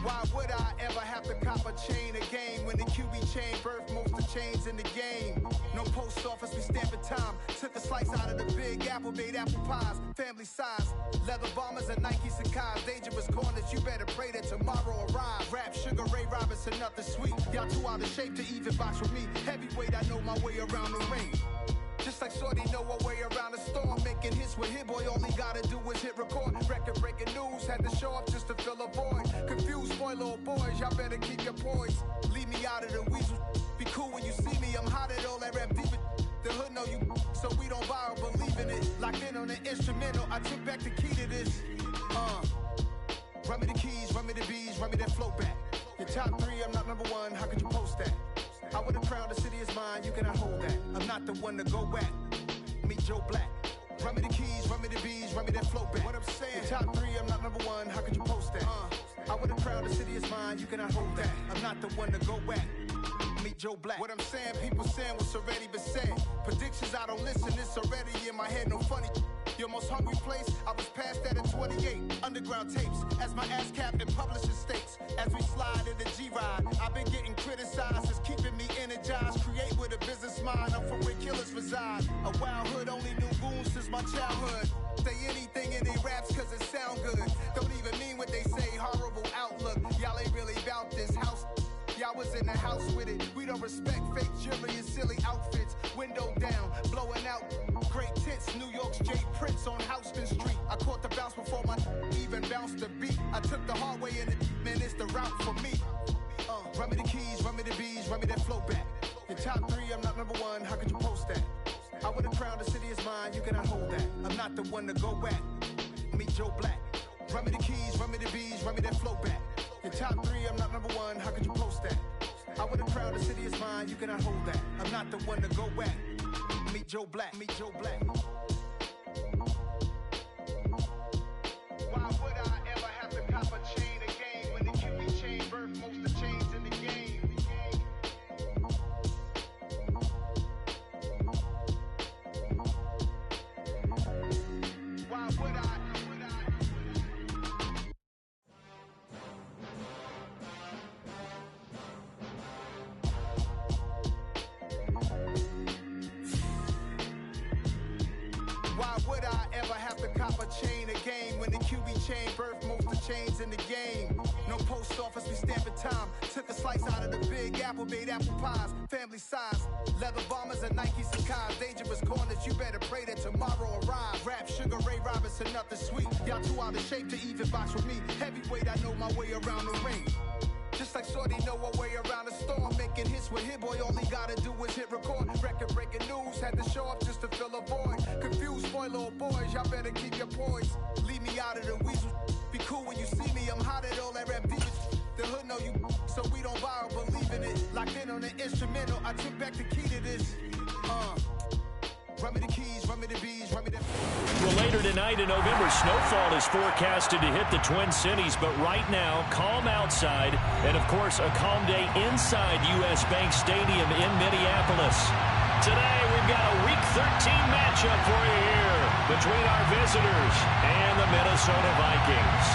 Why would I ever have to cop a chain again when the QB chain birthed most of chains in the game? No post office, we stamping time. Took a slice out of the Big Apple, made apple pies, family size. Leather bombers and Nike Sacai's. Dangerous corners, you better pray that tomorrow arrives. Rap, Sugar Ray Robinson, nothing sweet. Y'all too out of shape to even box with me. Heavyweight, I know my way around the ring. Just like Shorty know her way around the storm. Making hits with Hit Boy, all he gotta do is hit record. Record breaking news, had to show up just to fill a void. Confused boy, little boys, y'all better keep your poise. Leave me out of the weasel. Be cool when you see me, I'm hot at all that rap deep. The hood know you, so we don't borrow, believe in it. Locked in on the instrumental, I took back the key to this. Run me the keys, run me the bees, run me that flow back. Your top three, I'm not number one, how could you post that? I would have crowned the city is mine, you cannot hold that. I'm not the one to go back. Meet Joe Black. Run me the keys, run me the bees, run me that flow back. What I'm saying, your top three, I'm not number one, how could you post that? I would have crowned the city is mine, you cannot hold that. I'm not the one to go back. Meet Joe Black. What I'm saying, people saying what's already been said. Predictions, I don't listen, it's already in my head, no funny. Your most hungry place, I was past that at 28. Underground tapes, as my ass cap in publishing states. As we slide in the G-Ride, I've been getting criticized, it's keeping me energized. Create with a business mind, I'm from where killers reside. A wild hood, only knew goons since my childhood. Say anything in they raps cause it sound good. Don't even mean what they say, horrible outlook. Y'all ain't really about this house. Y'all was in the house with it. We don't respect fake jewelry and silly outfits. Window down, blowing out great tits. New York's J. Prince on Houston Street. I caught the bounce before my even bounced the beat. I took the hard way and it, man, it's the route for me. Run me the keys, run me the bees, run me that flow back. Your top three, I'm not number one, how could you post that? I would have crowned the city is mine, you cannot hold that. I'm not the one to go back. Meet Joe Black. Run me the keys, run me the bees, run me that flow back. Your top three, I'm not number one, how could you post that? I would have crowned the city is mine, you cannot hold that. I'm not the one to go back. Meet Joe Black, meet Joe Black. Why would I ever have to cop a chain again when the QB chain birthed most of chains in the game? Why would I? Why would I ever have to cop a chain again when the QB chain birthed most of chains in the game? No post office, we stamping time. Took a slice out of the Big Apple, made apple pies, family size. Leather bombers and Nike Sacai's. Dangerous corners, you better pray that tomorrow arrives. Rap, Sugar Ray Robinson, nothing sweet. Y'all too out of shape to even box with me. Heavyweight, I know my way around the ring. Just like Shorty know her way around the storm. Making hits with Hit Boy, all he gotta do is hit record. Record breaking news, had to show up just to fill a void. Confused boy, little boys, y'all better keep your poise. Leave me out of the weasel. Be cool when you see me, I'm hot at all that rap deep. The hood know you, so we don't borrow, believe in it. Locked in on the instrumental, I took back the key to this. Run me the keys, run me the bees, run me the... Well, later tonight in November, snowfall is forecasted to hit the Twin Cities, but right now, calm outside, and of course, a calm day inside U.S. Bank Stadium in Minneapolis. Today, we've got a Week 13 matchup for you here between our visitors and the Minnesota Vikings.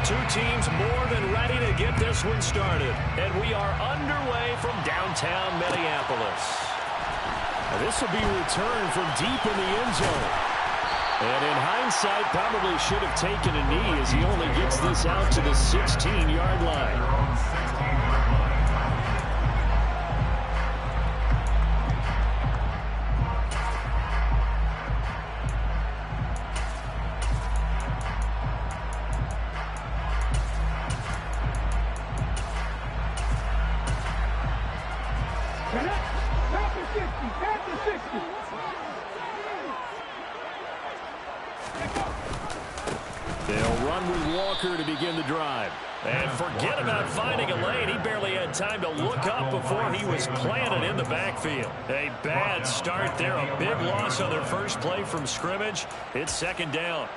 Two teams more than ready to get this one started. And we are underway from downtown Minneapolis. Now this will be returned from deep in the end zone. And in hindsight, probably should have taken a knee as he only gets this out to the 16-yard line. They'll run with Walker to begin the drive. And forget about finding a lane. He barely had time to look up before he was planted in the backfield. A bad start there. A big loss on their first play from scrimmage. It's second down.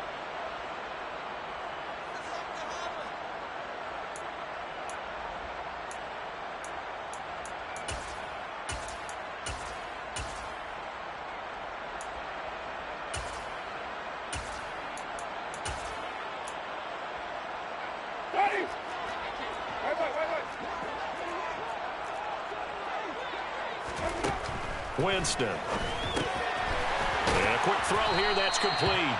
Winston. And a quick throw here, that's complete.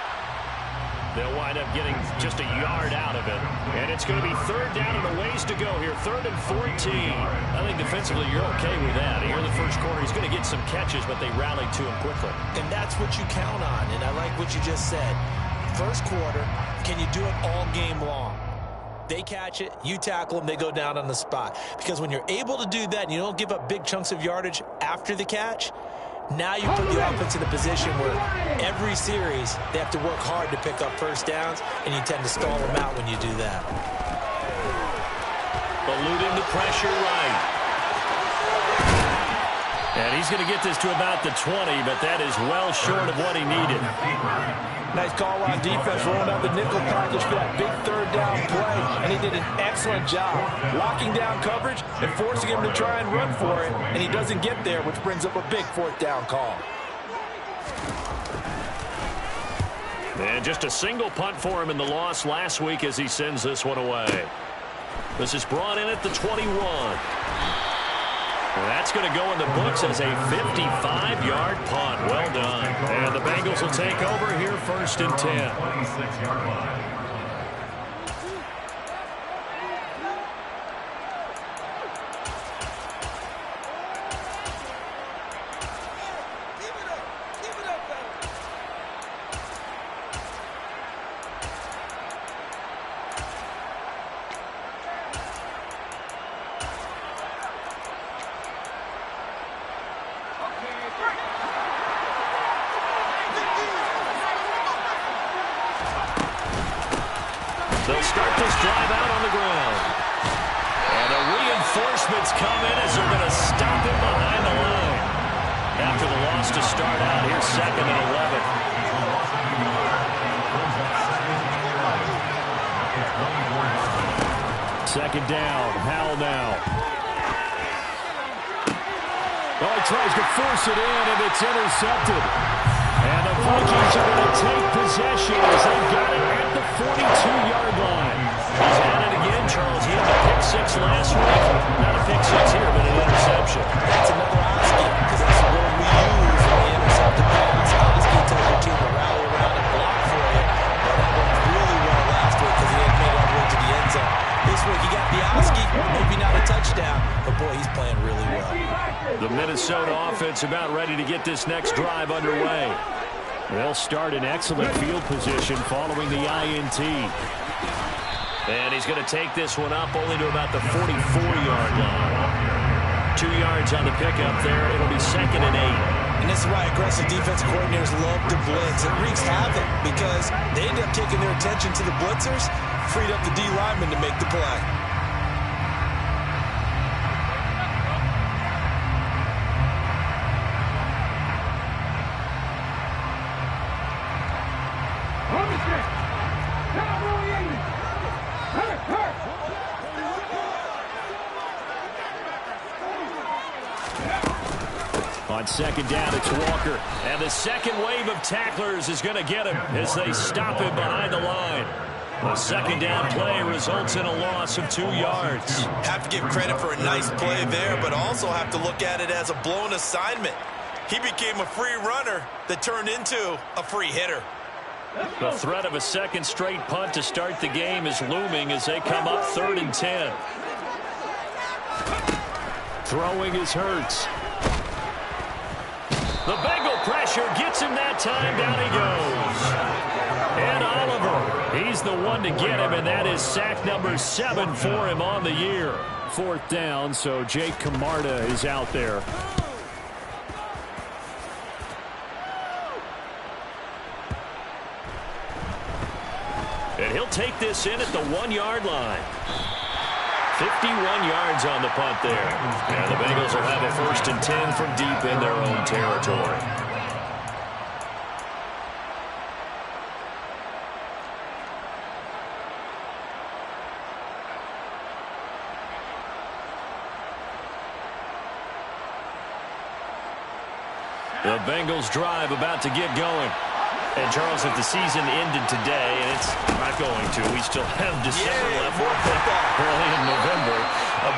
They'll wind up getting just a yard out of it. And it's going to be third down and a ways to go here. 3rd and 14. I think defensively you're okay with that. Here in the first quarter, he's going to get some catches, but they rallied to him quickly. And that's what you count on. And I like what you just said. First quarter, can you do it all game long? They catch it, you tackle them, they go down on the spot. Because when you're able to do that and you don't give up big chunks of yardage after the catch, now you put the offense in a position where every series they have to work hard to pick up first downs, and you tend to stall them out when you do that. Eluding the pressure right. And he's going to get this to about the 20, but that is well short of what he needed. Nice call on defense, rolling out the nickel package for that big third down play, and he did an excellent job locking down coverage and forcing him to try and run for it, and he doesn't get there, which brings up a big 4th down call. And just a single punt for him in the loss last week as he sends this one away. This is brought in at the 21. Well, that's going to go in the books as a 55-yard punt. Well done. And the Bengals will take over here 1st and 10. 26-yard line. They'll start this drive out on the ground. And the reinforcements come in as they're going to stop him behind the line. After the loss to start out, here's 2nd and 11. Second down, Howell now. Oh, he tries to force it in, and it's intercepted. And the Vikings are going to take possession as they've got it at the 42-yard line. He's at it again, Charles. He had the pick 6 last week. Not a pick 6 here, but an interception. That's another Oski, because that's the word we use when we intercept the pass. Oski tells your team to rally around and block for you. But that worked really well last week because he hadn't made it all the way to the end zone. This week he got the Oski, maybe not a touchdown, but boy, he's playing really well. The Minnesota offense about ready to get this next drive underway. They'll start in excellent field position following the INT. And he's going to take this one up only to about the 44-yard line. 2 yards on the pickup there. It'll be 2nd and 8. And this is why aggressive defensive coordinators love to blitz. It wreaks havoc because they end up taking their attention to the blitzers, freed up the D lineman to make the play. On second down, it's Walker. And the second wave of tacklers is going to get him as they stop him behind the line. The second down play results in a loss of 2 yards. Have to give credit for a nice play there, but also have to look at it as a blown assignment. He became a free runner that turned into a free hitter. The threat of a second straight punt to start the game is looming as they come up 3rd and 10. Throwing is Hurts. The Bengal pressure gets him that time. Down he goes. And Oliver, he's the one to get him, and that is sack number 7 for him on the year. 4th down, so Jake Camarda is out there. And he'll take this in at the 1-yard line. 51 yards on the punt there. And the Bengals will have a 1st and 10 from deep in their own territory. The Bengals drive about to get going. And, Charles, if the season ended today, and it's not going to, we still have December left, early in November,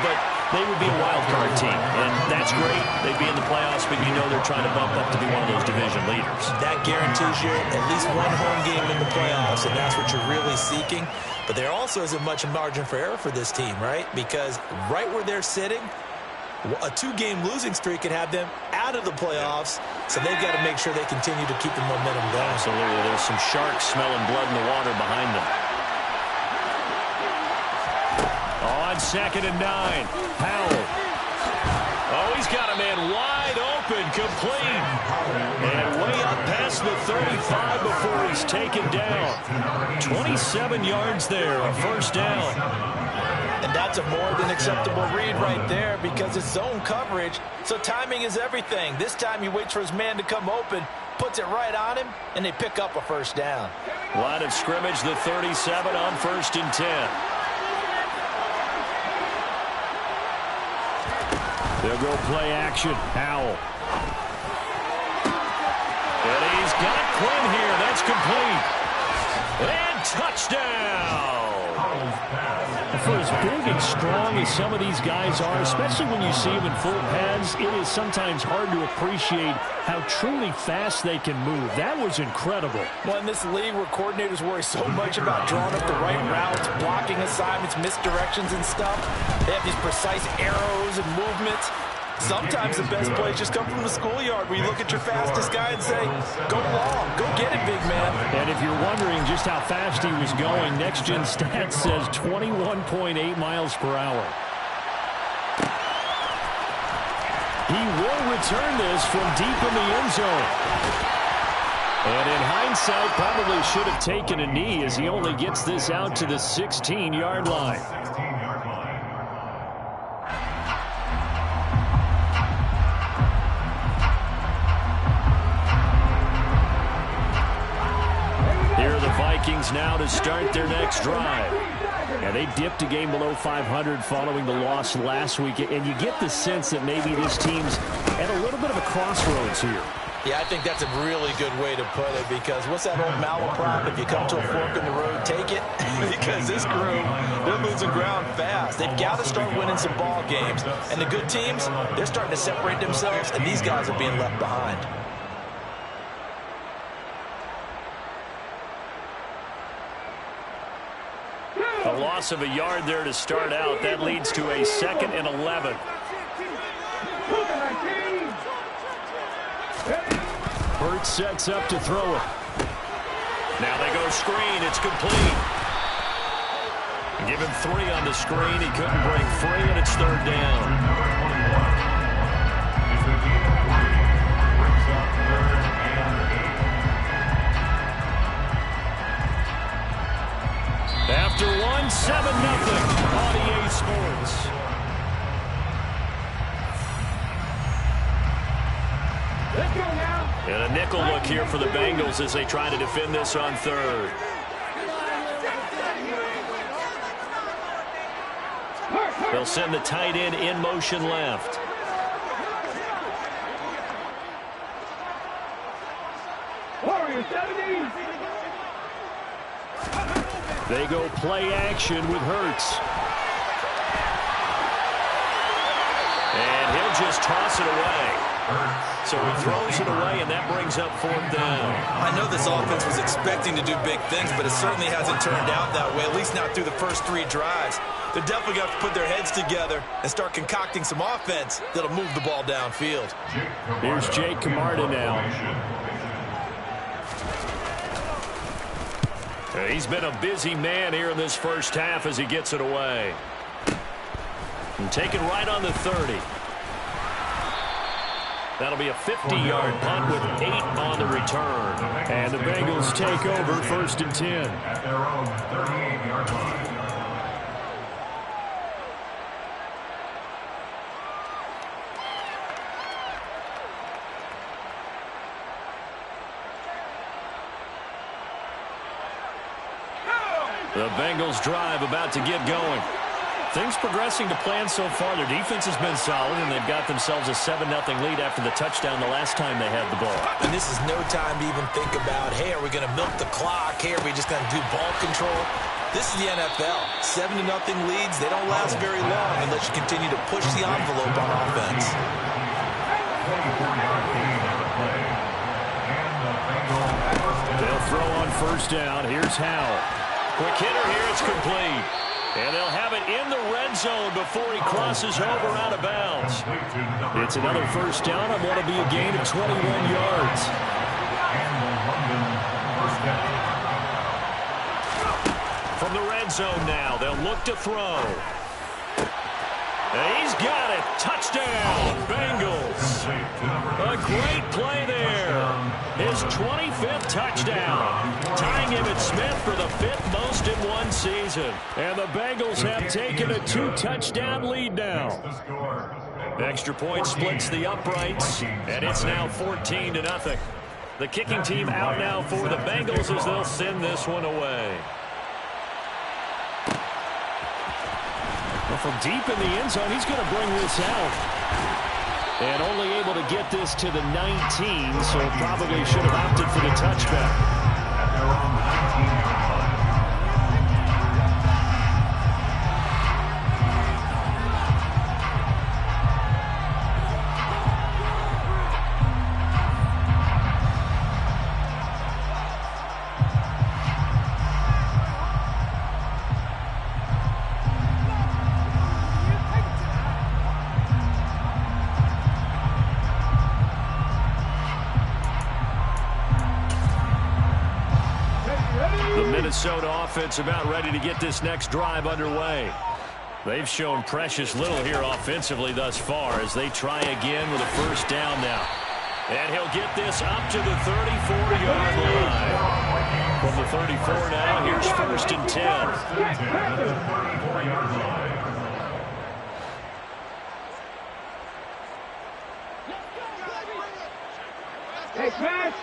but they would be a wild card team, and that's great. They'd be in the playoffs, but you know they're trying to bump up to be one of those division leaders. That guarantees you at least one home game in the playoffs, and that's what you're really seeking. But there also isn't much margin for error for this team, right? Because right where they're sitting, a 2-game losing streak could have them out of the playoffs, so they've got to make sure they continue to keep the momentum going. Absolutely. There's some sharks smelling blood in the water behind them. On 2nd and 9, Powell. Oh, he's got a man wide open, complete. And way up past the 35 before he's taken down. 27 yards there, a 1st down. And that's a more than acceptable read right there because it's zone coverage, so timing is everything. This time he waits for his man to come open, puts it right on him, and they pick up a 1st down. Line of scrimmage, the 37 on 1st and 10. They'll go play action. Powell. And he's got Quinn here. That's complete. And touchdown. For as big and strong as some of these guys are, especially when you see them in full pads, it is sometimes hard to appreciate how truly fast they can move. That was incredible. Well, in this league where coordinators worry so much about drawing up the right routes, blocking assignments, misdirections and stuff, they have these precise arrows and movements. Sometimes the best plays just come from the schoolyard where you look at your fastest guy and say, go long, go get it, big man. And if you're wondering just how fast he was going, Next Gen Stats says 21.8 miles per hour. He will return this from deep in the end zone. And in hindsight, probably should have taken a knee as he only gets this out to the 16-yard line. Vikings now to start their next drive. And they dipped a game below 500 following the loss last week. And you get the sense that maybe this team's at a little bit of a crossroads here. Yeah, I think that's a really good way to put it because what's that old malaprop? If you come to a fork in the road, take it. Because this group, they're losing ground fast. They've got to start winning some ball games. And the good teams, they're starting to separate themselves, and these guys are being left behind. A loss of a yard there to start out. That leads to a 2nd and 11. Hurts sets up to throw it. Now they go screen. It's complete. Give him 3 on the screen. He couldn't break free, and it's 3rd down. After 1, 7-0 on EA Sports. Let's go now. And a nickel look here for the Bengals as they try to defend this on 3rd. They'll send the tight end in motion left. Warrior 70. They go play action with Hurts. And he'll just toss it away. So he throws it away, and that brings up 4th down. I know this offense was expecting to do big things, but it certainly hasn't turned out that way, at least not through the first 3 drives. They're definitely going to have to put their heads together and start concocting some offense that'll move the ball downfield. Here's Jake Camarda now. He's been a busy man here in this first half as he gets it away. And taken right on the 30. That'll be a 50-yard punt with 8 on the return. And the Bengals take over 1st and 10. At their own 38-yard line. The Bengals drive about to get going. Things progressing to plan so far. Their defense has been solid, and they've got themselves a 7-0 lead after the touchdown the last time they had the ball. And this is no time to even think about, hey, are we going to milk the clock? Hey, are we just going to do ball control? This is the NFL. 7-0 leads, they don't last very long unless you continue to push the envelope on offense. They'll throw on first down. Here's Howell. Quick hitter here. It's complete. And they'll have it in the red zone before he crosses over out of bounds. It's another first down on what will be a gain of 21 yards. From the red zone now, they'll look to throw. And he's got it. Touchdown, Bengals. A great play there. His 25th touchdown. Tying him at Smith for the 5th most in one season. And the Bengals have taken a 2-touchdown lead now. Extra point splits the uprights, and it's now 14-0. The kicking team out now for the Bengals as they'll send this one away. Well, from deep in the end zone, he's going to bring this out. And only able to get this to the 19, so probably should have opted for the touchback. Minnesota offense about ready to get this next drive underway. They've shown precious little here offensively thus far as they try again with a first down now. And he'll get this up to the 34-yard line. From the 34 now, here's first and 10. Hey, Smash!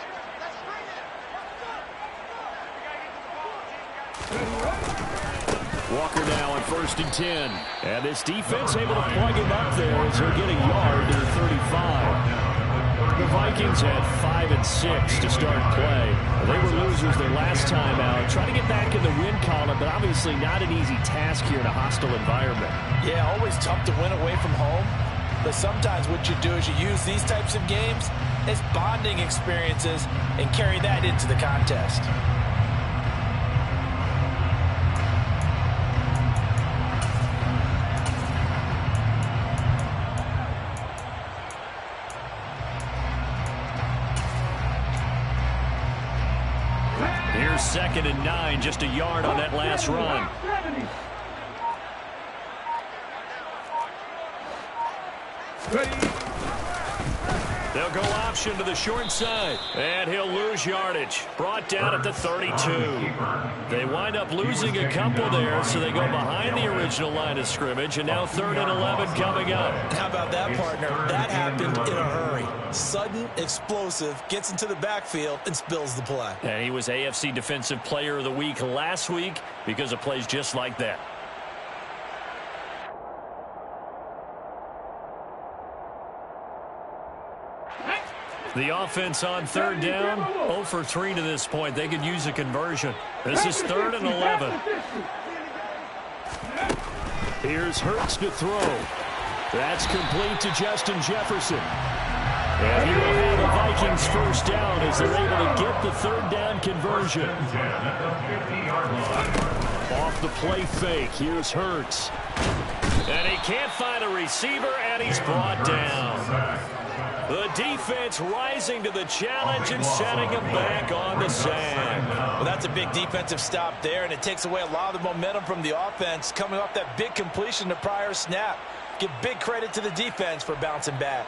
Walker now on first and 10. And this defense able to plug him up there as he'll get a yard to the 35. The Vikings had 5 and 6 to start play. They were losers their last time out. Trying to get back in the win column, but obviously not an easy task here in a hostile environment. Yeah, always tough to win away from home. But sometimes what you do is you use these types of games as bonding experiences and carry that into the contest. Here's 2nd and 9, just a yard on that last run. They'll go option to the short side, and he'll lose yardage. Brought down at the 32. They wind up losing a couple there, so they go behind the original line of scrimmage, and now 3rd and 11 coming up. How about that, partner? That happened in a hurry. Sudden, explosive, gets into the backfield, and spills the play. And he was AFC Defensive Player of the Week last week because of plays just like that. The offense on 3rd down, 0 for 3 to this point. They could use a conversion. This is 3rd and 11. Here's Hurts to throw. That's complete to Justin Jefferson. And he will have the Vikings first down as they're able to get the 3rd down conversion. Off the play fake, here's Hurts. And he can't find a receiver, and he's brought down. The defense rising to the challenge and setting him back on the sand. Well, that's a big defensive stop there, and it takes away a lot of the momentum from the offense coming off that big completion the prior snap. Give big credit to the defense for bouncing back.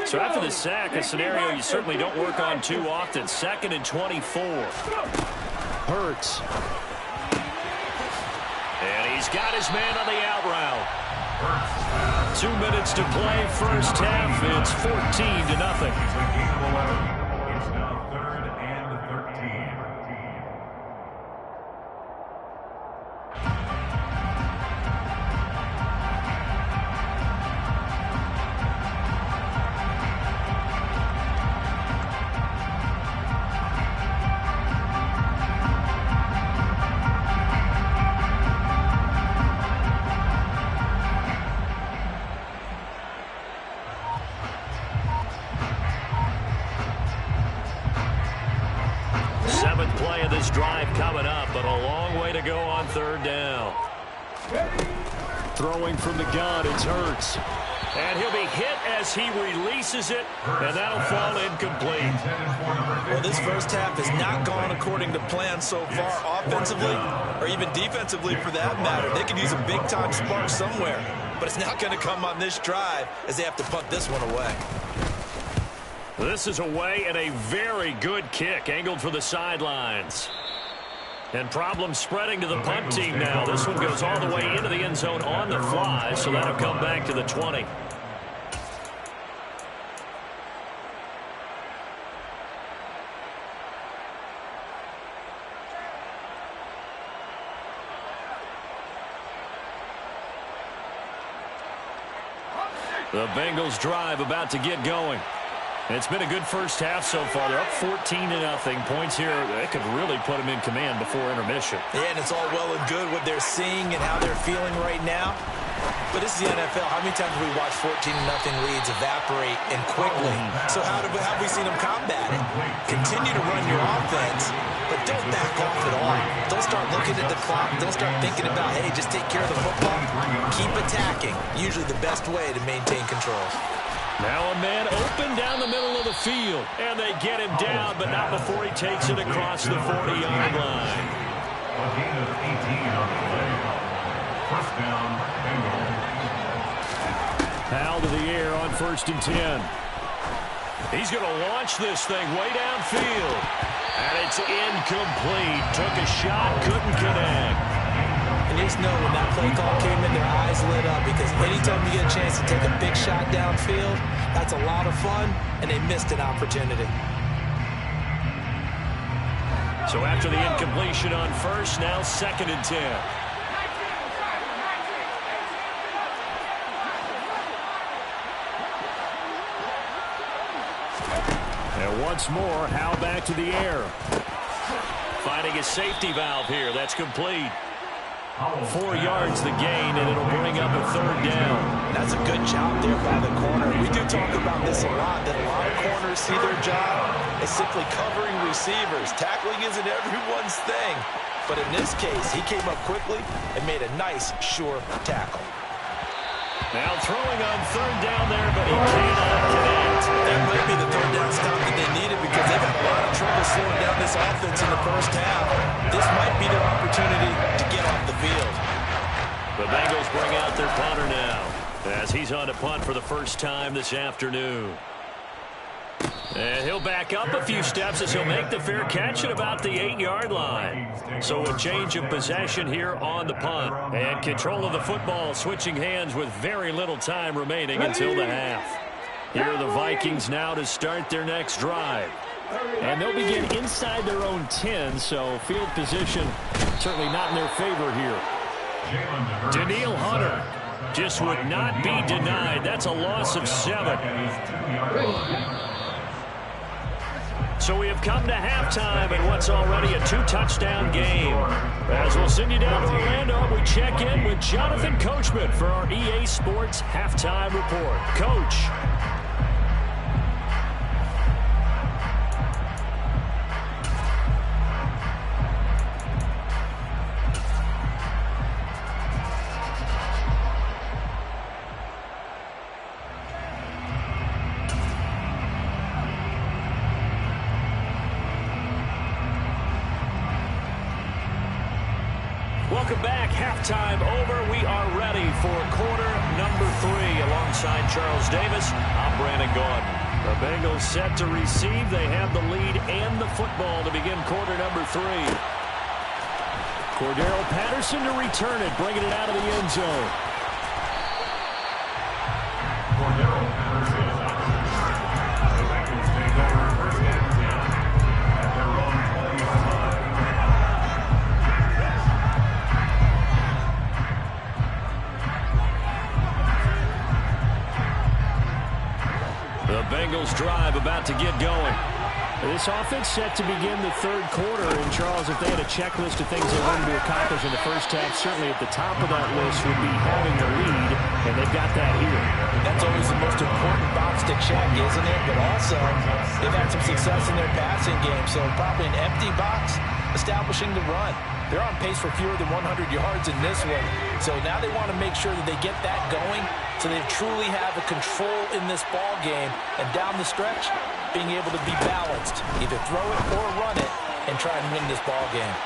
So after the sack, a scenario you certainly don't work on too often. 2nd and 24. Hurts. And he's got his man on the out route. 2 minutes to play, first half. It's 14-0. It's now 3rd and 13. Bengals drive coming up, but a long way to go on third down. Throwing from the gun, it's Hurts. And he'll be hit as he releases it, and that'll fall incomplete. Well, this first half has not gone according to plan so far, offensively or even defensively for that matter. They could use a big-time spark somewhere, but it's not going to come on this drive as they have to punt this one away. This is away, and a very good kick angled for the sidelines. And problems spreading to the punt team now. This one goes all the way into the end zone on the fly, so that'll come back to the 20. The Bengals drive about to get going. It's been a good first half so far. They're up 14-0. Points here, that could really put them in command before intermission. Yeah, and it's all well and good what they're seeing and how they're feeling right now. But this is the NFL. How many times have we watched 14-0 leads evaporate and quickly? So how have we seen them combat it? Continue to run your offense, but don't back off at all. Don't start looking at the clock. Don't start thinking about, hey, just take care of the football. Keep attacking. Usually the best way to maintain control. Now a man open down the middle of the field. And they get him down, but not before he takes it across the 40-yard line. A gain of 18 on the play. First down, Bengals. Powell to the air on 1st and 10. He's going to launch this thing way downfield. And it's incomplete. Took a shot, couldn't connect. And you just know when that play call came in, their eyes lit up, because anytime you get a chance to take a big shot downfield, that's a lot of fun, and they missed an opportunity. So after the incompletion on first, now 2nd and 10. And once more, Howe back to the air. Finding a safety valve here. That's complete. 4 yards the gain, and it'll bring up a 3rd down. That's a good job there by the corner. We do talk about this a lot, that a lot of corners see their job as simply covering receivers. Tackling isn't everyone's thing. But in this case, he came up quickly and made a nice, sure tackle. Now throwing on 3rd down there, but he cannot connect. That might be the 3rd down stop that they needed, because they've had a lot of trouble slowing down this offense in the first half. This might be their opportunity to get off the field. The Bengals bring out their punter now, as he's on to punt for the first time this afternoon. And he'll back up a few steps as he'll make the fair catch at about the 8-yard line. So a change of possession here on the punt. And control of the football switching hands with very little time remaining until the half. Here are the Vikings now to start their next drive. And they'll begin inside their own 10, so field position certainly not in their favor here. Daniil Hunter just would not be denied. That's a loss of 7. So we have come to halftime in what's already a 2-touchdown game. As we'll send you down to Orlando, we check in with Jonathan Coachman for our EA Sports Halftime Report. Coach. Welcome back. Halftime over. We are ready for quarter number 3. Alongside Charles Davis, I'm Brandon Gordon. The Bengals set to receive. They have the lead and the football to begin quarter number 3. Cordero Patterson to return it, bringing it out of the end zone. Cordero Patterson. The Bengals take over 1st and 10 at their own 20-yard line. The Bengals drive about to get going. This offense set to begin the 3rd quarter. And, Charles, if they had a checklist of things they wanted to accomplish in the first half, certainly at the top of that list would be having the lead, and they've got that here. That's always the most important box to check, isn't it? But also, they've had some success in their passing game, so probably an empty box establishing the run. They're on pace for fewer than 100 yards in this one. So now they want to make sure that they get that going so they truly have a control in this ball game. And down the stretch, being able to be balanced. Either throw it or run it and try and win this ball game.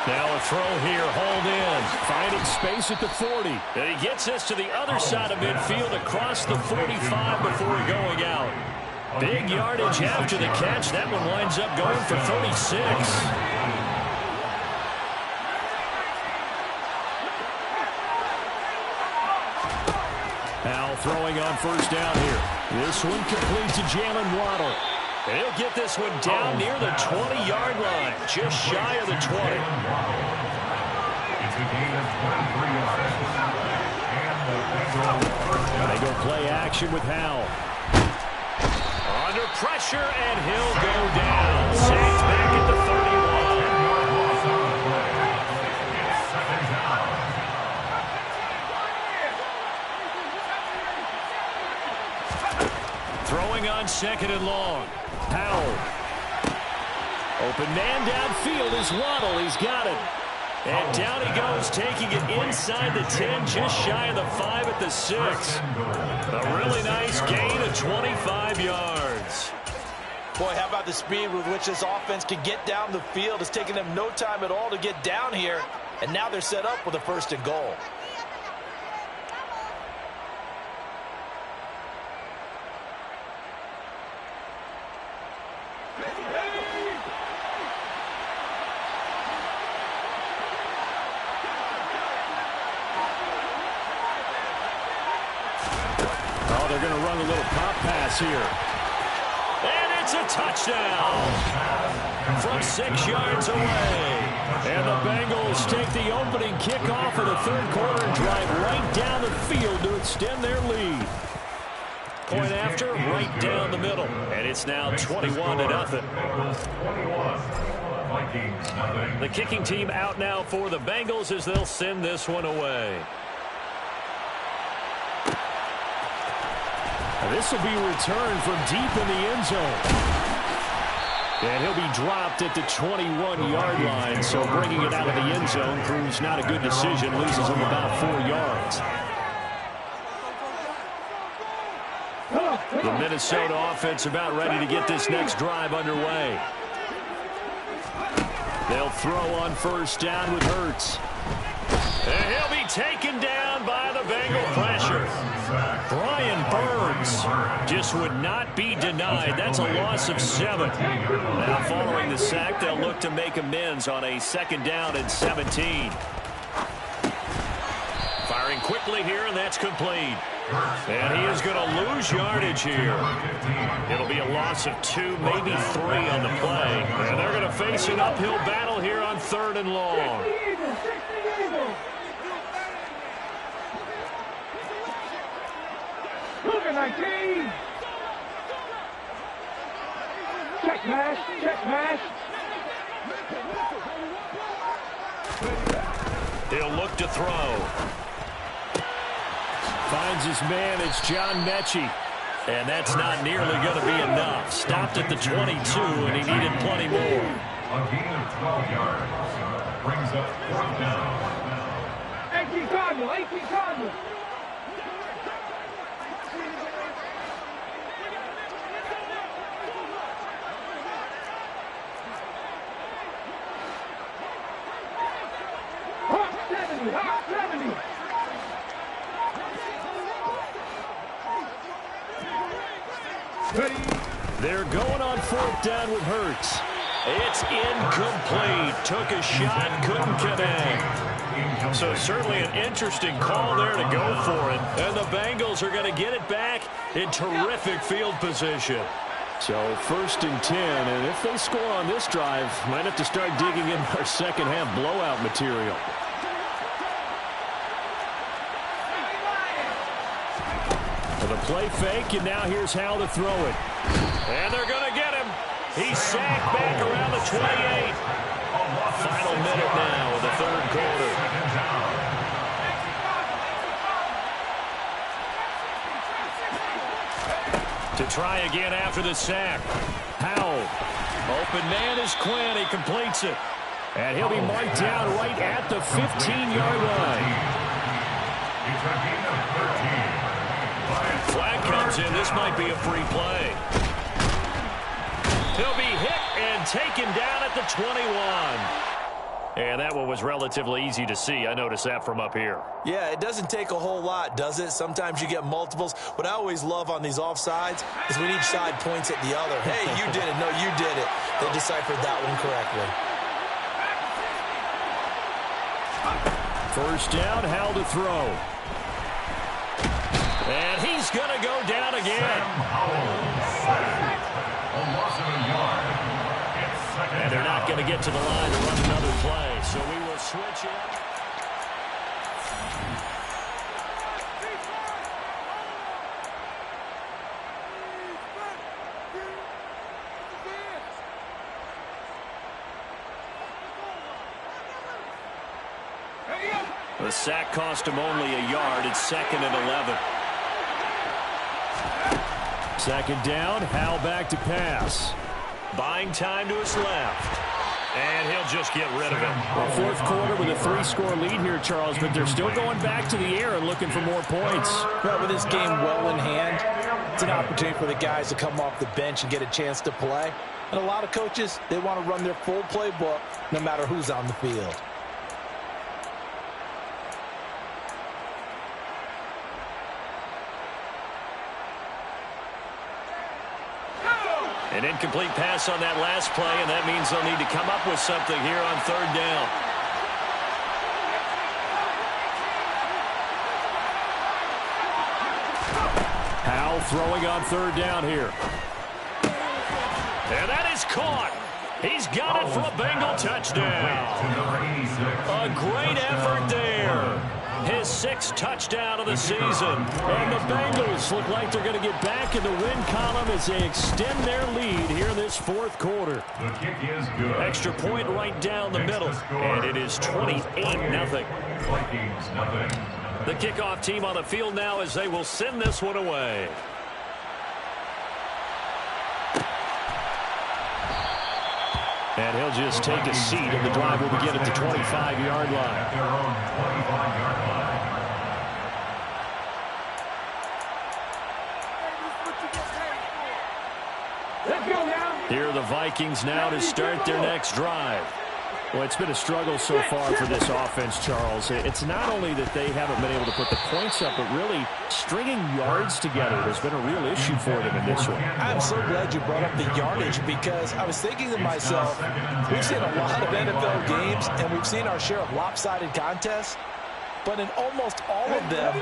Now a throw here, hauled in, finding space at the 40. And he gets us to the other side of midfield across the 45 before going out. Big yardage after the catch. That one winds up going for 36. Now throwing on first down here. This one complete to Jalen Waddle. And he'll get this one down near the 20-yard line, just shy of the 20. They go play action with Howell. Under pressure, and he'll go down. Sacked back at the 31. Throwing on second and long. Howell. Open man downfield is Waddle. He's got it. And down he goes, taking it inside the 10, just shy of the 5 at the 6. A really nice gain of 25 yards. Boy, how about the speed with which this offense can get down the field? It's taken them no time at all to get down here, and now they're set up with a 1st and goal. They're going to run a little pop pass here. And it's a touchdown from 6 yards away. And the Bengals take the opening kickoff of the 3rd quarter and drive right down the field to extend their lead. Point after, right down the middle. And it's now 21-0. The kicking team out now for the Bengals as they'll send this one away. This will be returned from deep in the end zone. And he'll be dropped at the 21-yard line, so bringing it out of the end zone proves not a good decision, loses him about 4 yards. The Minnesota offense about ready to get this next drive underway. They'll throw on first down with Hurts. And he'll be taken down by the Bengal pressure. Brian Burns just would not be denied. That's a loss of 7. Now following the sack, they'll look to make amends on a 2nd down and 17. Firing quickly here, and that's complete. And he is going to lose yardage here. It'll be a loss of 2, maybe 3 on the play. And they're going to face an uphill battle here on 3rd and long. Check mash, check mash. He'll look to throw. Finds his man, it's John Mechie. And that's not nearly going to be enough. Stopped at the 22, and he needed plenty more. A gain of 12 yards. Brings up 4th down. 18 Cardinal, 18 Cardinal. Hawk 70, Hawk 70. They're going on 4th down with Hurts. It's incomplete. Took a shot, couldn't connect. So certainly an interesting call there to go for it. And the Bengals are going to get it back in terrific field position. So 1st and 10, and if they score on this drive, might have to start digging in our second half blowout material. The play fake, and now here's how to throw it. And they're going to get him. He's sacked back around the 28. Final minute now of the 3rd quarter. To try again after the sack. Howell. Open man is Quinn. He completes it. And he'll be marked down right at the 15-yard line. Flag comes in. This might be a free play. He'll be hit and taken down at the 21. And that one was relatively easy to see. I noticed that from up here. Yeah, it doesn't take a whole lot, does it? Sometimes you get multiples. What I always love on these offsides is when each side points at the other. Hey, you did it. No, you did it. They deciphered that one correctly. First down, Howell to throw. And he's going to go down again. And they're not going to get to the line to run another play, so we will switch it. The sack cost him only a yard. It's 2nd and 11. Second down, Howell back to pass. Buying time to his left. And he'll just get rid of it. Well, fourth quarter with a 3-score lead here, Charles, but they're still going back to the air and looking for more points. Well, with this game well in hand, it's an opportunity for the guys to come off the bench and get a chance to play. And a lot of coaches, they want to run their full playbook no matter who's on the field. An incomplete pass on that last play, and that means they'll need to come up with something here on 3rd down. Howell throwing on 3rd down here. And that is caught. He's got it for a Bengal touchdown. A great effort there. His 6th touchdown of the season. And the Bengals look like they're going to get back in the win column as they extend their lead here in this 4th quarter. The kick is good. Extra point right down the middle. And it is 28-0. Vikings nothing. The kickoff team on the field now as they will send this one away. And he'll just take a seat, and the drive will begin at the 25-yard line. Their own 25-yard line. Let's go now. Here are the Vikings now to start their next drive. Well, it's been a struggle so far for this offense, Charles. It's not only that they haven't been able to put the points up, but really stringing yards together has been a real issue for them in this one. I'm so glad you brought up the yardage because I was thinking to myself, we've seen a lot of NFL games and we've seen our share of lopsided contests, but in almost all of them,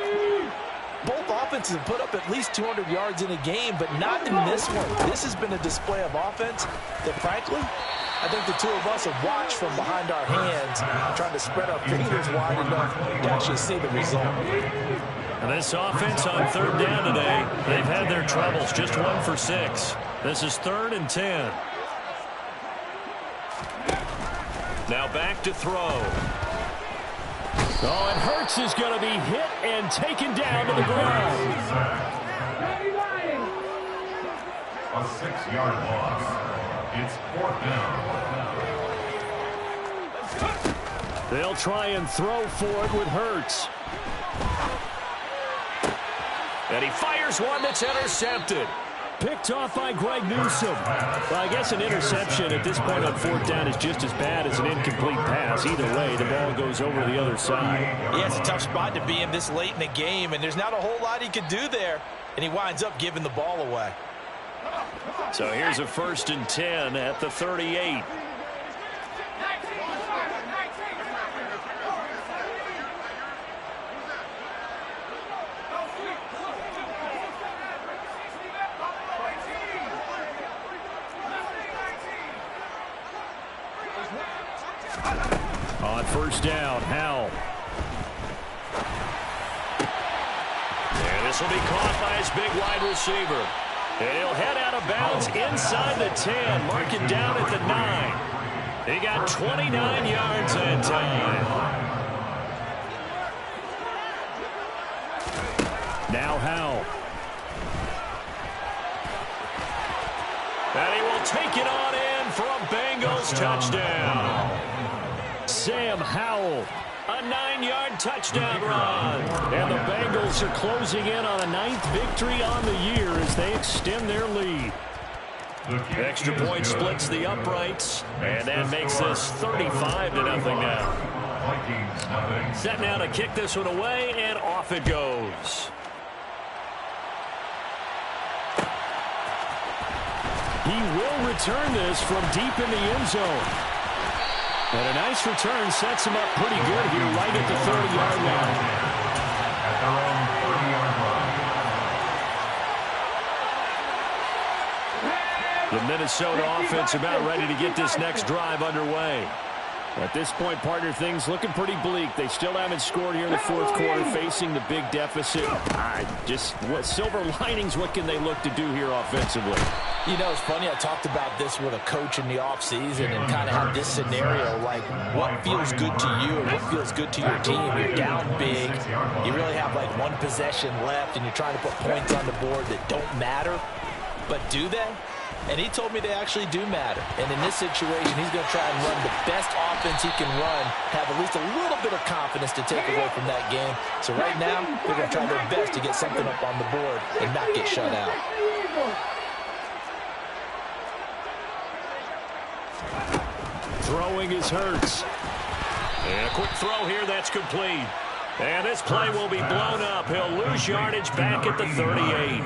both offenses have put up at least 200 yards in a game, but not in this one. This has been a display of offense that, frankly, I think the two of us have watched from behind our hands, trying to spread our fingers wide enough to actually see the result. And this offense on 3rd down today, they've had their troubles, just 1 for 6. This is 3rd and 10. Now back to throw. Oh, and Hurts is going to be hit and taken down to the ground. A 6-yard loss. It's 4th down. They'll try and throw for it with Hurts. And he fires one that's intercepted. Picked off by Greg Newsome. Well, I guess an interception at this point on 4th down is just as bad as an incomplete pass. Either way, the ball goes over to the other side. Yeah, it's a tough spot to be in this late in the game, and there's not a whole lot he could do there, and he winds up giving the ball away. So here's a 1st and 10 at the 38. On 1st down, Howell. And this will be caught by his big wide receiver. And he'll head out of bounds inside the 10. Mark it down at the 9. He got 29 yards that time. Now Howell. And he will take it on in for a Bengals touchdown. Sam Howell. A 9-yard touchdown run. And the Bengals are closing in on a 9th victory on the year as they extend their lead. Extra point splits the uprights, and that makes this 35-0 now. Set now to kick this one away, and off it goes. He will return this from deep in the end zone. And a nice return sets him up pretty good here right at the 30-yard line. At their own 30-yard line. The Minnesota offense about ready to get this next drive underway. At this point, partner, things looking pretty bleak. They still haven't scored here in the fourth quarter, facing the big deficit. What silver linings, what can they look to do here offensively? You know, it's funny, I talked about this with a coach in the offseason and kind of had this scenario, like what feels good to you and what feels good to your team. You're down big. You really have like one possession left, and you're trying to put points on the board that don't matter. But do they? And he told me they actually do matter. And in this situation, he's going to try and run the best offense he can run, have at least a little bit of confidence to take away from that game. So right now, they're going to try their best to get something up on the board and not get shut out. Throwing is Hurts. And a quick throw here, that's complete. And this play will be blown up. He'll lose yardage back at the 38.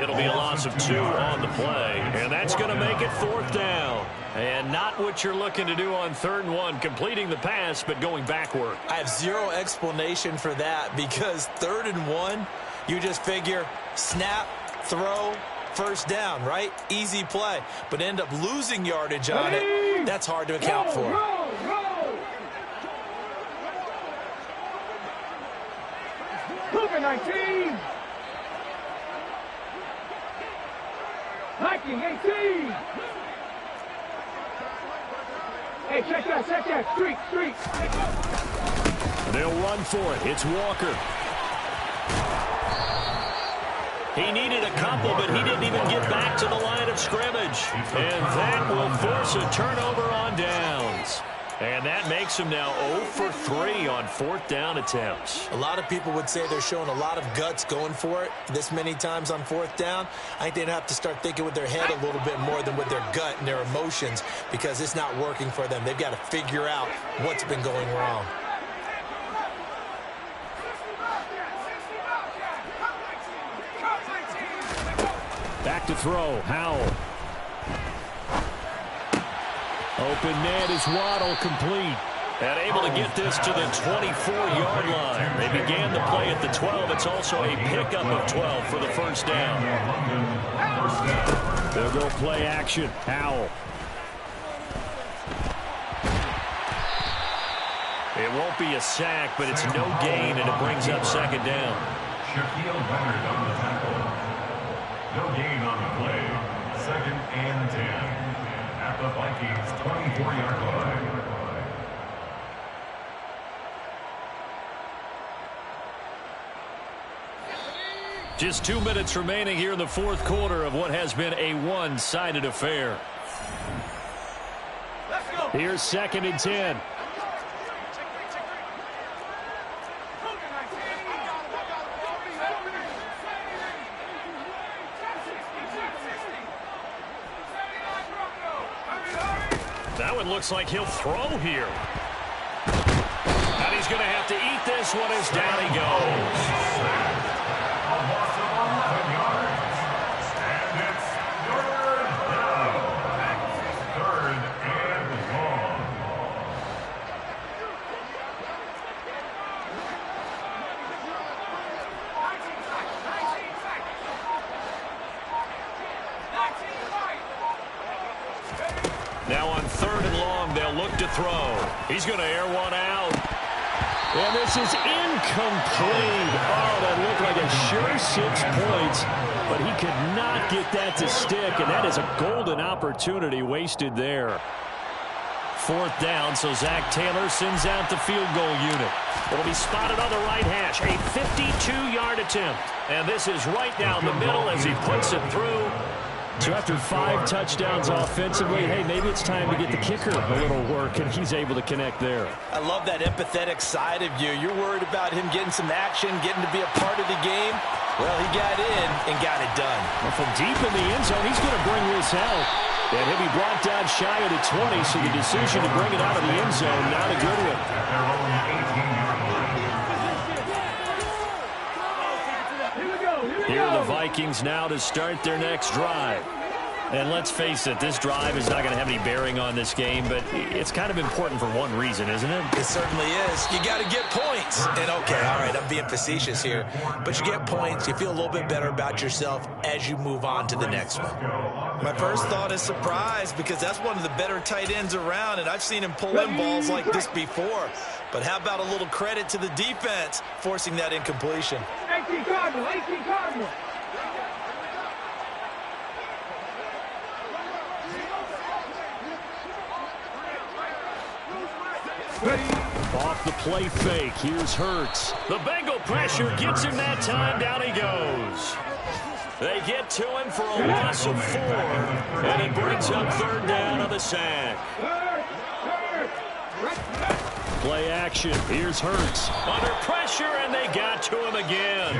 It'll be a loss of 2 on the play. And that's going to make it 4th down. And not what you're looking to do on 3rd and 1, completing the pass, but going backward. I have zero explanation for that because 3rd and 1, you just figure snap, throw, 1st down, right? Easy play. But end up losing yardage on it. That's hard to account for. Cougar 19. Viking 18. Hey, check that. Streak. They'll run for it. It's Walker. He needed a couple, but he didn't even get back to the line of scrimmage. And that will force a turnover on downs. And that makes him now 0 for 3 on 4th down attempts. A lot of people would say they're showing a lot of guts going for it this many times on 4th down. I think they'd have to start thinking with their head a little bit more than with their gut and their emotions because it's not working for them. They've got to figure out what's been going wrong. Back to throw, Howell. Open net is Waddle, complete. And able to get this to the 24-yard line. They began the play at the 12. It's also a pickup of 12 for the 1st down. They'll go play action. Howell. It won't be a sack, but it's no gain, and it brings up 2nd down. Shaquille Leonard on the tackle. No gain on the play. 2nd and 10. At the Vikings 24-yard line. Just 2 minutes remaining here in the 4th quarter of what has been a one-sided affair. Here's 2nd and 10. That one looks like he'll throw here. And he's going to have to eat this one as down he goes. A loss of 11 yards. And it's 3rd down. 3rd and long. Now on 3rd and long, they'll look to throw. He's going to air one out. And this is incomplete. Oh, that looked like a sure 6 points, but he could not get that to stick, and that is a golden opportunity wasted there. 4th down, so Zach Taylor sends out the field goal unit. It'll be spotted on the right hash, a 52-yard attempt. And this is right down the middle as he puts it through. So after 5 touchdowns offensively, hey, maybe it's time to get the kicker a little work, and he's able to connect there. I love that empathetic side of you. You're worried about him getting some action, getting to be a part of the game. Well, he got in and got it done. Well, from deep in the end zone, he's going to bring this out. And he'll be brought down shy of the 20, so the decision to bring it out of the end zone, not a good one. Here are the Vikings now to start their next drive. And let's face it, this drive is not going to have any bearing on this game, but it's kind of important for one reason, isn't it? It certainly is. You got to get points. And, okay, all right, I'm being facetious here, but you get points, you feel a little bit better about yourself as you move on to the next one. My first thought is surprise, because that's one of the better tight ends around, and I've seen him pull in balls like this before. But how about a little credit to the defense forcing that incompletion? 18 Cardinal, 18 Cardinal. Off the play fake, here's Hurts. The Bengal pressure gets him that time, down he goes. They get to him for a loss of 4, and it brings up 3rd down on the sack. Play action, here's Hurts. Under pressure, and they got to him again.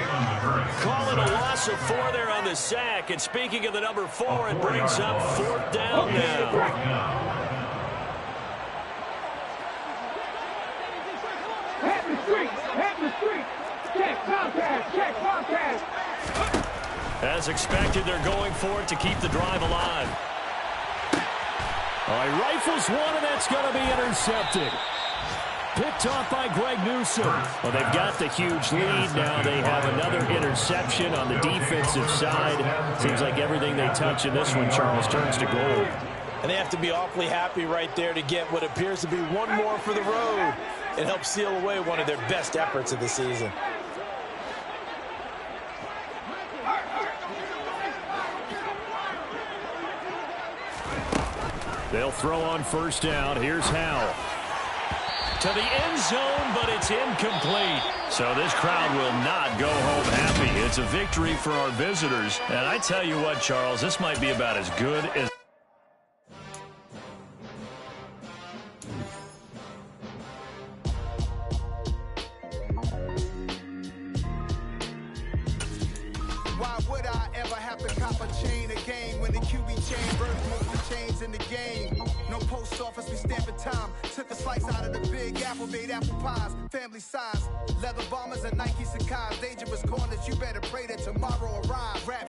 Call it a loss of 4 there on the sack, and speaking of the number 4, it brings up 4th down now. Check contact. As expected, they're going for it to keep the drive alive. All right, rifles one, and that's going to be intercepted. Picked off by Greg Newsome. Well, they've got the huge lead. Now they have another interception on the defensive side. Seems like everything they touch in this one, Charles, turns to gold. And they have to be awfully happy right there to get what appears to be one more for the road. It helps seal away one of their best efforts of the season. They'll throw on 1st down. Here's Howell. To the end zone, but it's incomplete. So this crowd will not go home happy. It's a victory for our visitors. And I tell you what, Charles, this might be about as good as... Why would I ever have to cop a chain again when the QB chain birthed most of the chains in the game? No post office, we stamping time. Took a slice out of the big apple, made apple pies, family size. Leather bombers and Nike Sacai's, dangerous corners. You better pray that tomorrow arrives. Rap